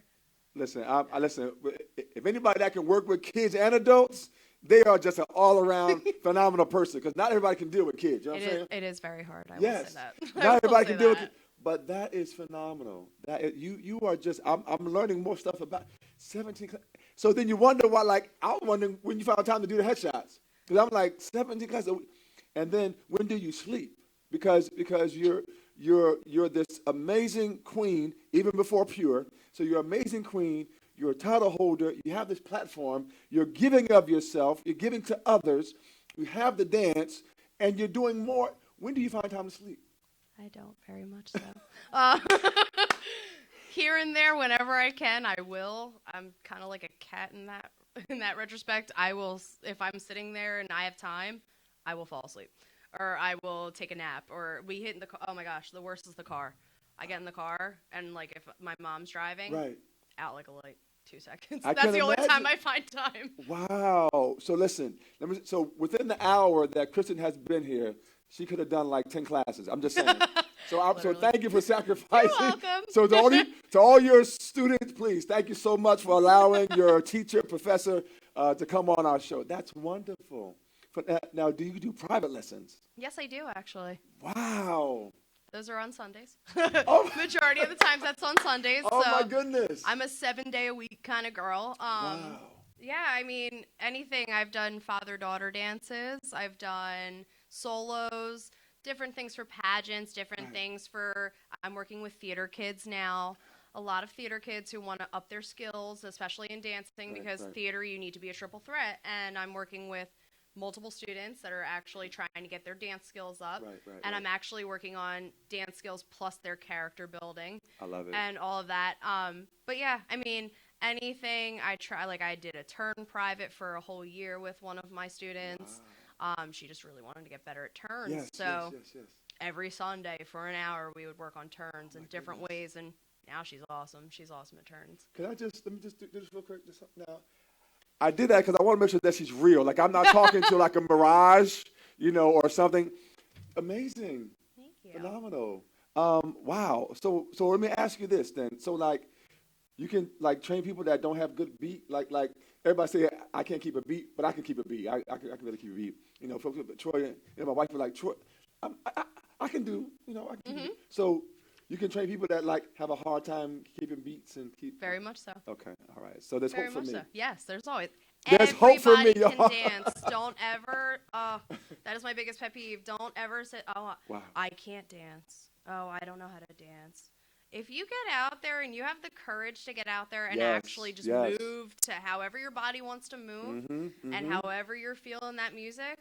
Listen, I listen. If anybody that can work with kids and adults, they are just an all-around phenomenal person. Because not everybody can deal with kids. You know what I'm saying? It is very hard. I will Yes. say that. Not everybody can deal with it. But that is phenomenal. You are just. I'm learning more stuff about 17. So then you wonder why. I was wondering when you found time to do the headshots. Because I'm 17 classes a week. And then when do you sleep? Because you're this amazing queen even before Pure. So you're an amazing queen. You're a title holder. You have this platform. You're giving of yourself. You're giving to others. You have the dance, and you're doing more. When do you find time to sleep? I don't very much so. Here and there, whenever I can, I will. I'm kind of like a cat in that retrospect. I will, if I'm sitting there and I have time, I will fall asleep. Or I will take a nap, or we hit in the car. Oh my gosh, the worst is the car. I get in the car, and if my mom's driving, out 2 seconds. That's the only time I find time. Wow. So listen, so within the hour that Kristen has been here, she could have done 10 classes. I'm just saying. So thank you for sacrificing. You're welcome. So to all your students, please, thank you so much for allowing your teacher, professor, to come on our show. That's wonderful. Now, do you do private lessons? Yes, I do, actually. Wow. Those are on Sundays. Oh. Majority of the times that's on Sundays. Oh, so my goodness. I'm a 7-day-a-week kind of girl. Wow. Yeah, I mean, anything. I've done father-daughter dances. I've done solos, different things for pageants, different things for, I'm working with theater kids now. A lot of theater kids who want to up their skills, especially in dancing, because theater, you need to be a triple threat. And I'm working with multiple students that are actually trying to get their dance skills up. And I'm actually working on dance skills plus their character building. I love it. And all of that. But yeah, I mean, anything I try, I did a turn private for a whole year with one of my students. Wow. She just really wanted to get better at turns. Yes. Every Sunday for an hour we would work on turns in different ways, and now she's awesome. She's awesome at turns. Let me just do this real quick. Now, I did that because I want to make sure that she's real. I'm not talking to a mirage, or something. Amazing. Thank you. Phenomenal. Wow. So let me ask you this then. So you can train people that don't have good beat. Everybody say I can't keep a beat, but I can keep a beat. I can really keep a beat. Folks, Troy and my wife were like, Troy, I can do. I can keep a beat. So you can train people that have a hard time keeping beats and keep. Very much so. Okay, all right. So there's hope for me. So. Yes, there's always. There's hope for me, Everybody y'all. can dance. Don't ever. That is my biggest pet peeve. Don't ever say, "Oh, wow. I can't dance. Oh, I don't know how to dance." If you get out there and you have the courage to get out there and actually just move to however your body wants to move and however you're feeling that music,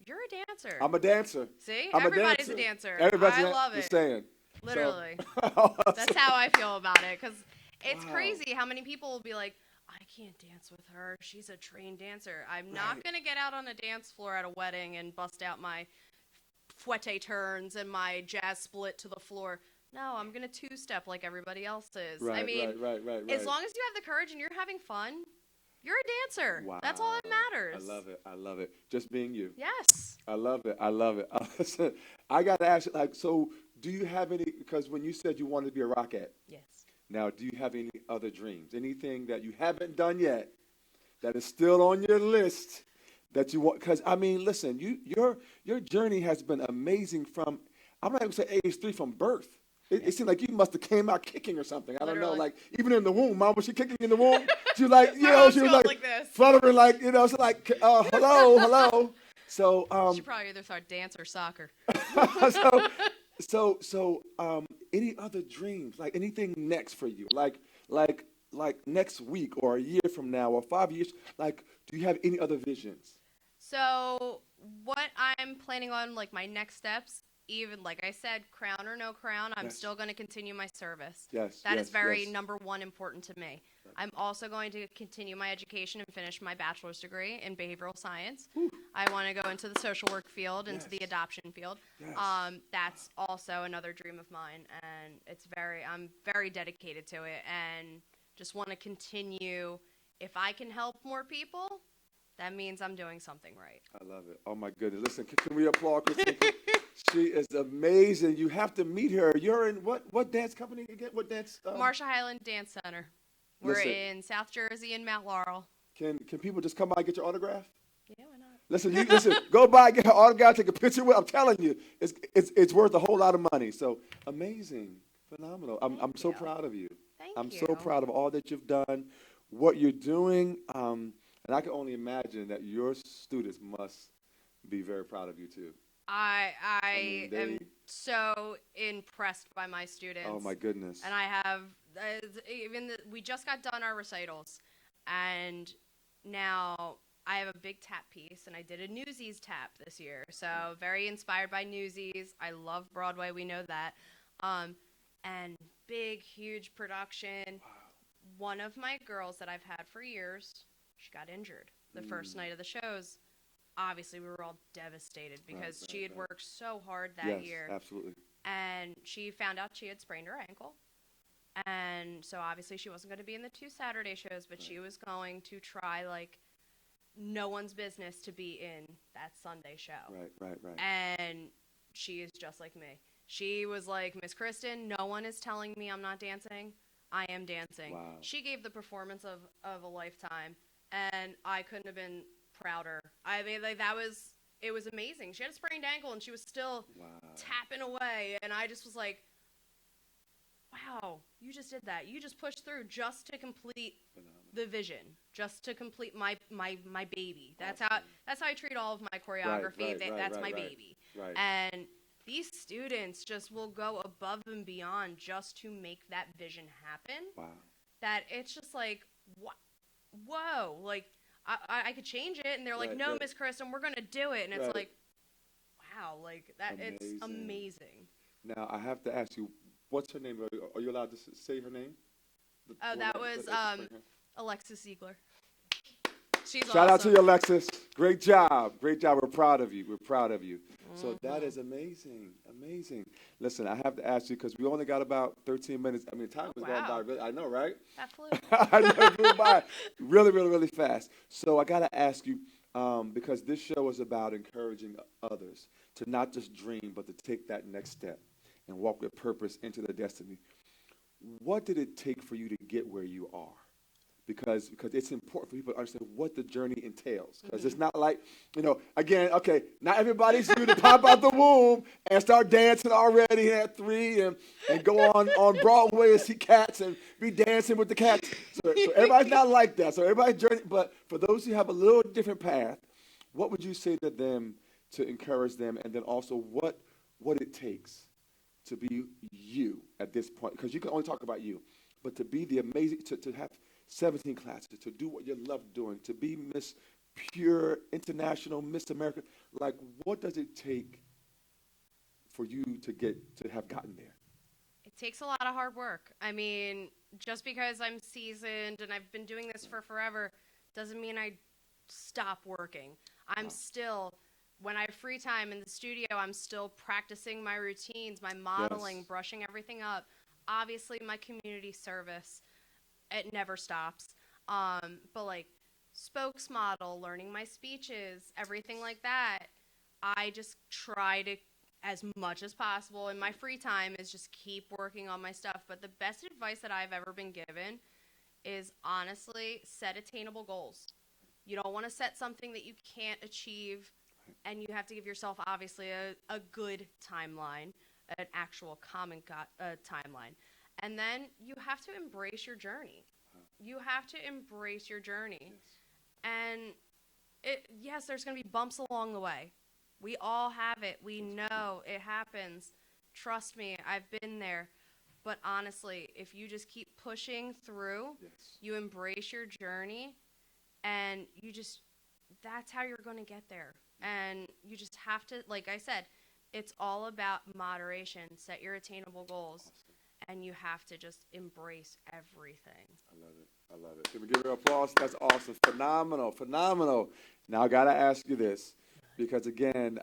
you're a dancer. I'm a dancer. See? Everybody's a dancer. Everybody's I love it. Just saying. Literally. So. That's how I feel about it, because it's crazy how many people will be like, I can't dance with her. She's a trained dancer. I'm not going to get out on a dance floor at a wedding and bust out my fouette turns and my jazz split to the floor. No, I'm going to two-step like everybody else is. Right, I mean, right. as long as you have the courage and you're having fun, you're a dancer. Wow. That's all that matters. I love it. Just being you. Yes. I love it. I got to ask you, so do you have any, because when you said you wanted to be a rockette, yes, Now, do you have any other dreams? Anything that you haven't done yet that is still on your list that you want? Because I mean, listen, your journey has been amazing from, I'm not even say age 3, from birth. It seemed like you must have came out kicking or something. I don't know. Literally. Like even in the womb, mom, was she kicking in the womb? She was like, My mom's she was going like like this. fluttering, like she's like, hello, hello. So She probably either thought dance or soccer. so any other dreams, like anything next for you, like next week or a year from now or 5 years, like do you have any other visions? So what I'm planning on, like my next steps, even like I said, crown or no crown, I'm Yes. still going to continue my service. Yes, That yes, is very yes. number one important to me. I'm also going to continue my education and finish my bachelor's degree in behavioral science. I want to go into the social work field, into the Yes. adoption field. Yes. That's also another dream of mine, and I'm very dedicated to it, and just want to continue. If I can help more people, that means I'm doing something right. I love it. Oh my goodness. Listen, can we applaud Kristen? She is amazing. You have to meet her. You're in what dance company again? What dance? Marcia Highland Dance Center. We're Listen. in South Jersey in Mount Laurel. Can people just come by and get your autograph? Yeah, why not? Listen, go by, get her autograph, take a picture with. I'm telling you, it's worth a whole lot of money. So amazing, phenomenal. I'm so you. proud of you. Thank I'm you. so proud of all that you've done, what you're doing, and I can only imagine that your students must be very proud of you too. I mean, am so impressed by my students. Oh my goodness. And I have we just got done our recitals, and now I have a big tap piece, and I did a Newsies tap this year. So very inspired by Newsies. I love Broadway. We know that. And big, huge production. Wow. One of my girls that I've had for years, she got injured the first night of the shows. Obviously, we were all devastated because she had worked so hard that year. Yes, absolutely. And she found out she had sprained her ankle. And so obviously she wasn't going to be in the 2 Saturday shows, but she was going to try like no one's business to be in that Sunday show. Right. And she is just like me. She was like, Miss Kristen, no one is telling me I'm not dancing. I am dancing. Wow. She gave the performance of a lifetime, and I couldn't have been prouder. I mean, like it was amazing. She had a sprained ankle, and she was still tapping away, and I just was like, wow, you just did that. You just pushed through just to complete the vision, just to complete my baby. That's how I treat all of my choreography. That's my baby. Right. And these students just will go above and beyond just to make that vision happen. Wow. That it's just like, whoa, like I could change it, and they're like, no, Miss Kristen, we're gonna do it, and it's like, wow, like that. Amazing. It's amazing. Now I have to ask you, what's her name? Are you allowed to say her name? That was Alexis Ziegler. She's Shout out to awesome. you, Alexis. Great job. We're proud of you. So that is amazing. Listen, I have to ask you because we only got about 13 minutes. I mean, time is going by. Really, I know, right? That flew. I know it flew by really fast. So I got to ask you, because this show is about encouraging others to not just dream, but to take that next step and walk with purpose into their destiny. What did it take for you to get where you are? Because it's important for people to understand what the journey entails. Because it's not like, again, okay, not everybody's due to pop out the womb and start dancing already at 3 and go on Broadway and see cats and be dancing with the cats. So everybody's not like that. So everybody's journey. But for those who have a little different path, what would you say to them to encourage them? And then also what it takes to be you at this point? Because you can only talk about you. But to be the amazing, to have 17 classes, to do what you love doing, to be Miss Pure International, Miss America, like what does it take for you to have gotten there? It takes a lot of hard work. I mean, just because I'm seasoned and I've been doing this for forever doesn't mean I stop working. I'm still, when I have free time in the studio, I'm still practicing my routines, my modeling, brushing everything up. Obviously, my community service, it never stops. But like spokesmodel, learning my speeches, everything like that, I just try to as much as possible. And my free time is just keep working on my stuff. But the best advice that I've ever been given is honestly set attainable goals. You don't want to set something that you can't achieve, and you have to give yourself obviously a good timeline, an actual common timeline. And then you have to embrace your journey. You have to embrace your journey. And yes, there's going to be bumps along the way. We all have it. We know it happens. Trust me, I've been there. But honestly, if you just keep pushing through, you embrace your journey, and that's how you're going to get there. And you just have to, like I said, it's all about moderation. Set your attainable goals, and you have to just embrace everything. I love it. I love it. Can we give her applause? That's awesome. Phenomenal. Phenomenal. Now, I got to ask you this, because, again,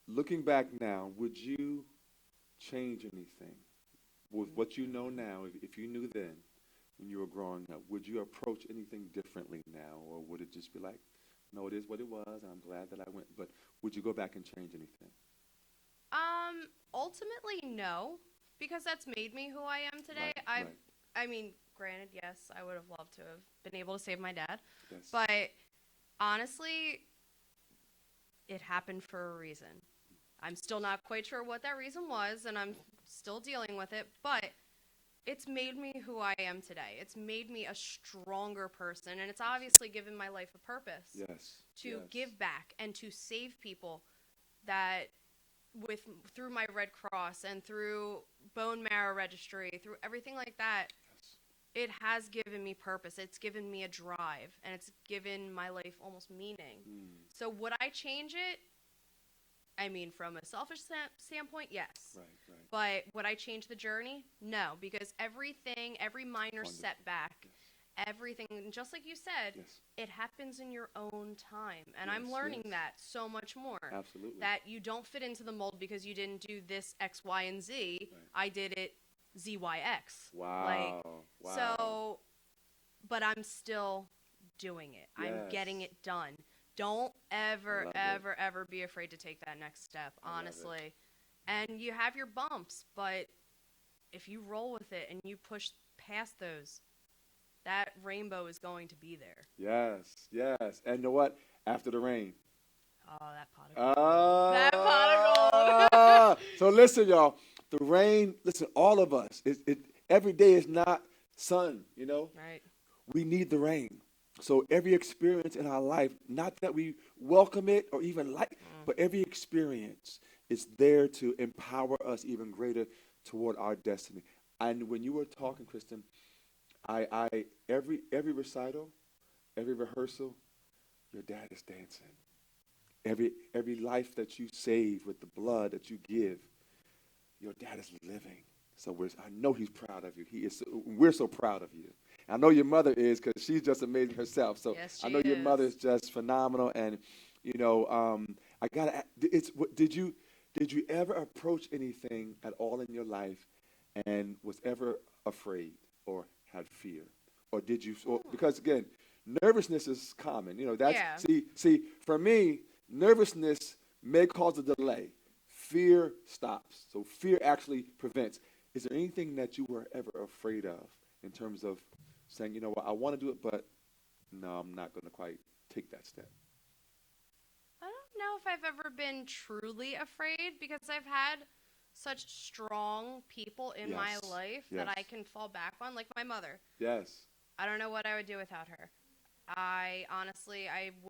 looking back now, would you change anything with what you know now? If you knew then, when you were growing up, would you approach anything differently now, or would it just be like, no, it is what it was, and I'm glad that I went, but would you go back and change anything? Ultimately, no, because that's made me who I am today. I mean, granted, yes, I would have loved to have been able to save my dad, but honestly, it happened for a reason. I'm still not quite sure what that reason was, and I'm still dealing with it, but it's made me who I am today. It's made me a stronger person, and it's obviously given my life a purpose. To give back and to save people that through my Red Cross and through bone marrow registry, through everything like that, it has given me purpose. It's given me a drive, and it's given my life almost meaning. So would I change it? I mean, from a selfish standpoint, yes. But would I change the journey? No, because every minor setback, everything, just like you said, it happens in your own time. And I'm learning that so much more. Absolutely. That you don't fit into the mold because you didn't do this X, Y, and Z. I did it ZYX. Wow. So, but I'm still doing it. I'm getting it done. Don't ever be afraid to take that next step, honestly. And you have your bumps, but if you roll with it and you push past those, that rainbow is going to be there. Yes. And you know what? After the rain. Oh, that pot of gold. That pot of gold. So listen, y'all. The rain, listen, all of us, every day is not sun, you know? Right. We need the rain. So every experience in our life, not that we welcome it or even like, but every experience is there to empower us even greater toward our destiny. And when you were talking, Kristen, every recital, every rehearsal, your dad is dancing. Every life that you save with the blood that you give, your dad is living. So I know he's proud of you. We're so proud of you. I know your mother is, because she's just amazing herself. So yes, I know your mother is just phenomenal. And you know, I gotta. Did you ever approach anything at all in your life, and was ever afraid or had fear, or did you? Because again, nervousness is common. You know, that's see. For me, nervousness may cause a delay. Fear stops. So fear actually prevents. Is there anything that you were ever afraid of in terms of saying, you know what, I want to do it, but no, I'm not going to quite take that step? I don't know if I've ever been truly afraid, because I've had such strong people in my life that I can fall back on, like my mother. Yes. I don't know what I would do without her. I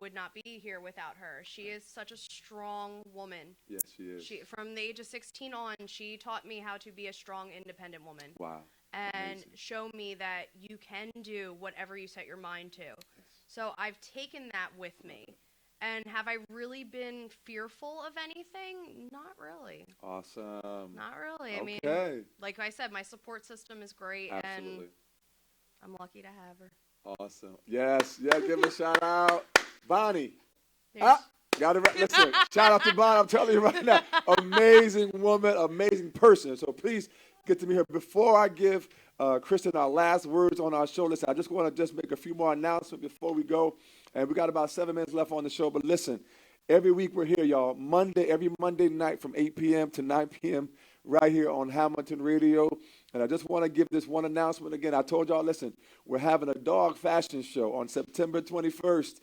would not be here without her. She is such a strong woman. Yes, she is. From the age of 16 on, she taught me how to be a strong, independent woman. Wow. And amazing. Show me that you can do whatever you set your mind to. Yes. So I've taken that with me. And have I really been fearful of anything? Not really. Awesome. Not really. Okay. I mean, like I said, my support system is great. Absolutely. And I'm lucky to have her. Awesome. Yes. Yeah, give a shout out. Bonnie. Got it right. Listen, shout out to Bonnie. I'm telling you right now. Amazing woman, amazing person. So please get to meet her. Before I give Kristen our last words on our show, listen, I just want to make a few more announcements before we go. And we got about 7 minutes left on the show. But listen, Every week we're here, y'all. Every Monday night from 8 p.m. to 9 p.m. right here on Hamilton Radio. And I just want to give this one announcement again. I told y'all, listen, we're having a dog fashion show on September 21st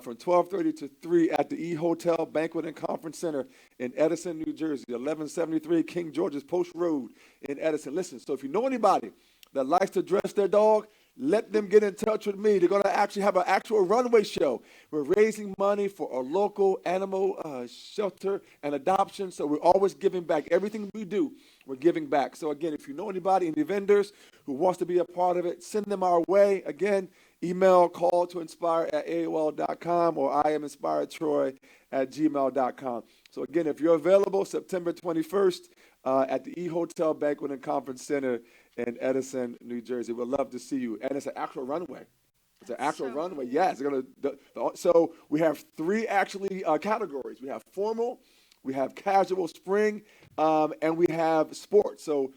from 12:30 to 3 at the E Hotel Banquet and Conference Center in Edison, New Jersey, 1173 King George's Post Road in Edison. Listen, so if you know anybody that likes to dress their dog, let them get in touch with me. They're going to actually have an actual runway show. We're raising money for a local animal shelter and adoption, so we're always giving back. Everything we do, we're giving back. So again, if you know anybody, any vendors who wants to be a part of it, send them our way. Again, email calltoinspire@aol.com or iaminspiredtroy@gmail.com. So again, if you're available, September 21st at the E Hotel Banquet and Conference Center in Edison, New Jersey. We'd love to see you. And it's an actual runway. It's an actual runway. Cool. Yeah, it's so we have three actually categories. We have formal, we have casual spring, and we have sports. So,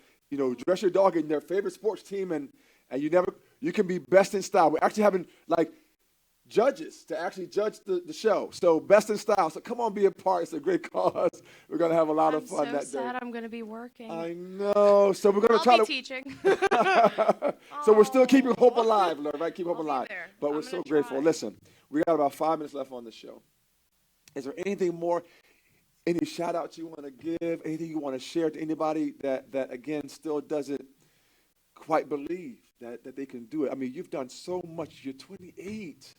dress your dog in their favorite sports team, and you can be best in style. We're actually having judges to actually judge the show. So best in style. So come on, be a part. It's a great cause. We're going to have a lot of fun that day. I'm so sad I'm going to be working. I know. So we're going to try I'll to be teaching. So we're still keeping hope alive, Lord, right? Keep hope I'll be alive. there. But we're I'm so gonna grateful. try. Listen, we got about 5 minutes left on the show. Is there anything more, any shout outs you want to give, anything you want to share to anybody that again still doesn't quite believe that they can do it? I mean, you've done so much. You're 28.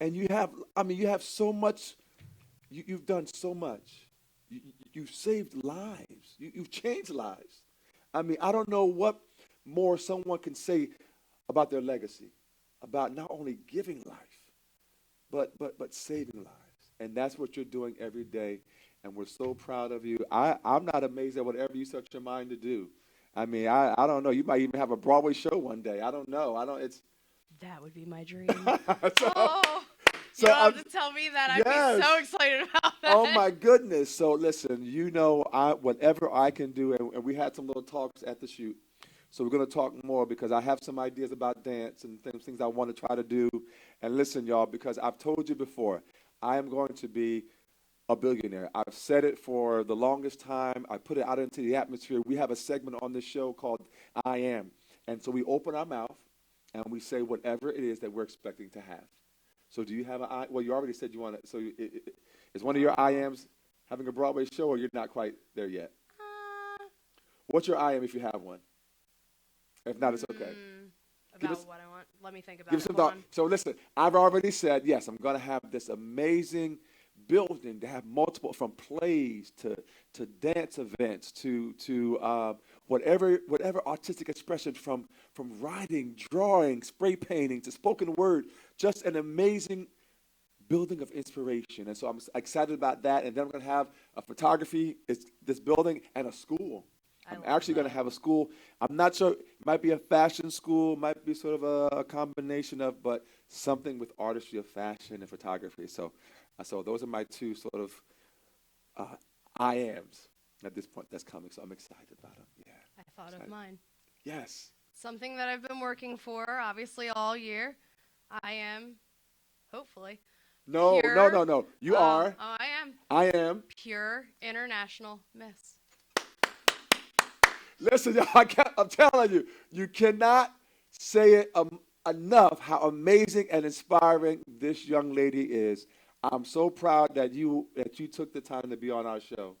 And you have so much, you've done so much. You've saved lives. You've changed lives. I mean, I don't know what more someone can say about their legacy, about not only giving life, but saving lives. And that's what you're doing every day. And we're so proud of you. I'm not amazed at whatever you set your mind to do. I mean, I don't know. You might even have a Broadway show one day. I don't know. That would be my dream. So you don't have to tell me that. I'd be so excited about that. Oh, my goodness. So, listen, whatever I can do, and we had some little talks at the shoot. So we're going to talk more because I have some ideas about dance and things I want to try to do. And listen, y'all, because I've told you before, I am going to be a billionaire. I've said it for the longest time. I put it out into the atmosphere. We have a segment on this show called I Am. And so we open our mouth and we say whatever it is that we're expecting to have. So do you have an I? Well, you already said you want it. So is one of your I Ams having a Broadway show, or you're not quite there yet? What's your I Am if you have one? If not, it's okay. About what I want. Let me think about Give it. some thought. So listen, I've already said, yes, I'm going to have this amazing building to have multiple, from plays to dance events to whatever artistic expression, from writing, drawing, spray painting to spoken word, just an amazing building of inspiration. And so I'm excited about that. And then I'm going to have a photography, this building, and a school. I'm actually going to have a school. I'm not sure. It might be a fashion school, might be sort of a combination of, but something with artistry of fashion and photography. So those are my two sort of I Ams at this point that's coming. So I'm excited about them. Yeah. I thought of mine. Yes. Something that I've been working for, obviously, all year. I am, hopefully. No. You are. Oh, I am. I am. Pure International Miss. Listen, y'all, I'm telling you, you cannot say it enough how amazing and inspiring this young lady is. I'm so proud that you took the time to be on our show.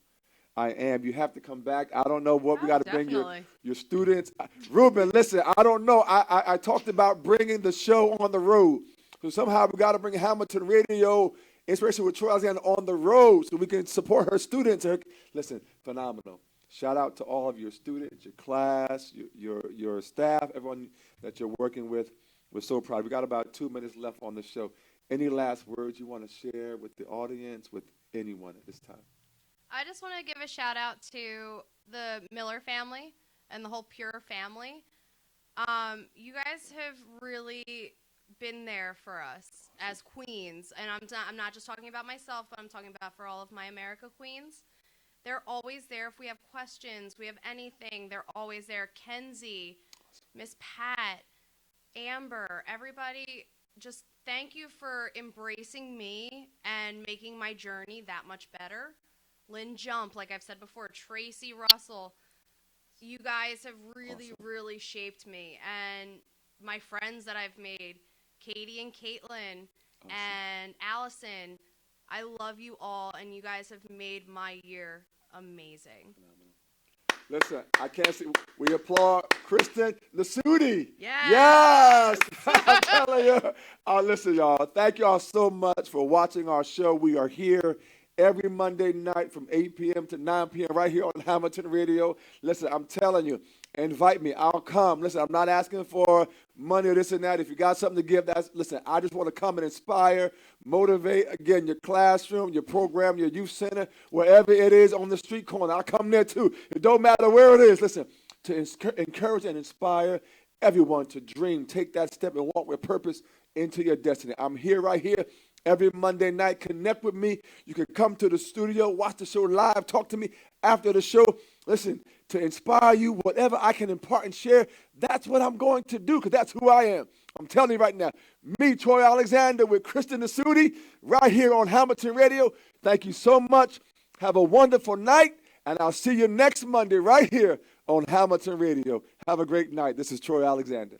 I am. You have to come back. I don't know what we got to bring your students. Ruben, listen, I don't know. I talked about bringing the show on the road. So somehow we got to bring Hamilton Radio, Inspiration with Troy Alexander, on the road so we can support her students. Listen, phenomenal. Shout out to all of your students, your class, your staff, everyone that you're working with. We're so proud. We got about 2 minutes left on the show. Any last words you want to share with the audience, with anyone at this time? I just want to give a shout out to the Miller family and the whole Pure family. You guys have really been there for us as queens, and I'm not just talking about myself, but I'm talking about for all of my America queens. They're always there if we have questions, we have anything. They're always there. Kenzie, Miss Pat, Amber, everybody just thank you for embracing me and making my journey that much better. Lynn Jump, like I've said before, Tracy Russell, you guys have really, Awesome. really shaped me. And my friends that I've made, Katie and Caitlin Awesome. and Allison, I love you all, and you guys have made my year amazing. Listen, I can't see. We applaud KRISTEN NASUTI. Yes. Yes. I'm telling you. Listen, y'all. Thank y'all so much for watching our show. We are here every Monday night from 8 p.m. to 9 p.m. right here on Hamilton Radio. Listen, I'm telling you, invite me. I'll come. Listen, I'm not asking for money or this and that. If you got something to give, listen, I just want to come and inspire, motivate, again, your classroom, your program, your youth center, wherever it is on the street corner. I'll come there too. It don't matter where it is. Listen, to encourage and inspire everyone to dream, take that step and walk with purpose into your destiny. I'm here right here every Monday night. Connect with me. You can come to the studio, watch the show live, talk to me after the show. Listen, to inspire you, whatever I can impart and share, that's what I'm going to do because that's who I am. I'm telling you right now, me, Troy Alexander, with KRISTEN NASUTI, right here on Hamilton Radio. Thank you so much. Have a wonderful night, and I'll see you next Monday right here on Hamilton Radio. Have a great night. This is Troy Alexander.